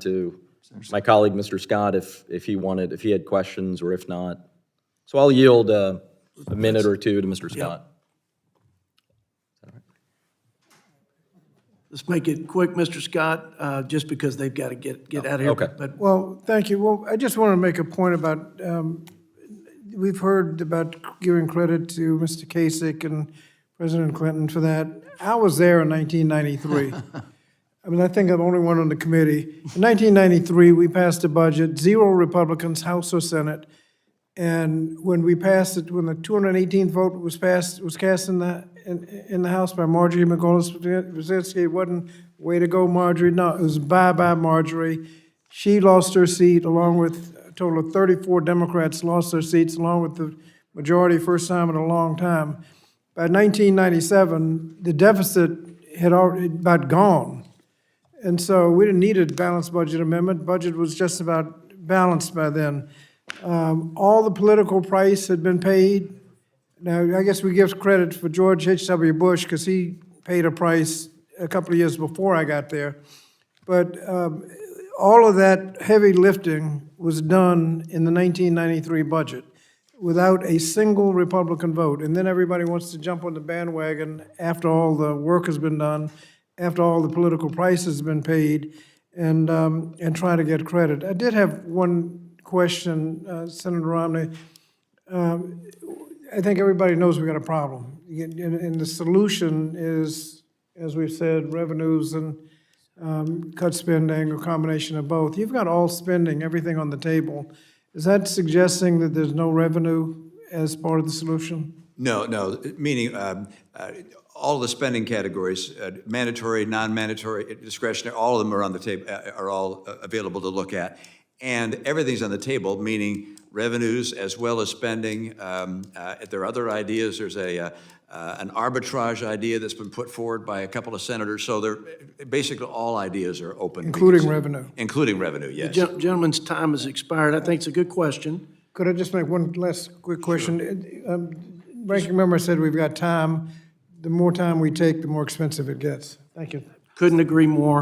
to my colleague, Mr. Scott, if he had questions or if not. So I'll yield a minute or two to Mr. Scott. Let's make it quick, Mr. Scott, just because they've got to get out of here. Okay. But Well, thank you. Well, I just want to make a point about, we've heard about giving credit to Mr. Kasich and President Clinton for that. I was there in 1993. I mean, I think I'm the only one on the committee. In 1993, we passed a budget, 0 Republicans, House or Senate. And when we passed it, when the 218th vote was cast in the House by Marjorie McGuinness-Brzezinski, it wasn't way to go, Marjorie. No, it was bye-bye, Marjorie. She lost her seat along with a total of 34 Democrats lost their seats along with the majority, first time in a long time. By 1997, the deficit had already about gone. And so we didn't need a balanced budget amendment. Budget was just about balanced by then. All the political price had been paid. Now, I guess we give credit for George H.W. Bush because he paid a price a couple of years before I got there. But all of that heavy lifting was done in the 1993 budget without a single Republican vote. And then everybody wants to jump on the bandwagon after all the work has been done, after all the political price has been paid, and try to get credit. I did have one question, Senator Romney. I think everybody knows we've got a problem. And the solution is, as we've said, revenues and cut spending, or combination of both. You've got all spending, everything on the table. Is that suggesting that there's no revenue as part of the solution? No, meaning all the spending categories, mandatory, non-mandatory, discretionary, all of them are on the table, are all available to look at. And everything's on the table, meaning revenues as well as spending. There are other ideas. There's an arbitrage idea that's been put forward by a couple of senators. So they're basically all ideas are open. Including revenue? Including revenue, yes. the gentleman's time has expired. I think it's a good question. Could I just make one last quick question? Ranking member said we've got time. The more time we take, the more expensive it gets. Thank you. Couldn't agree more.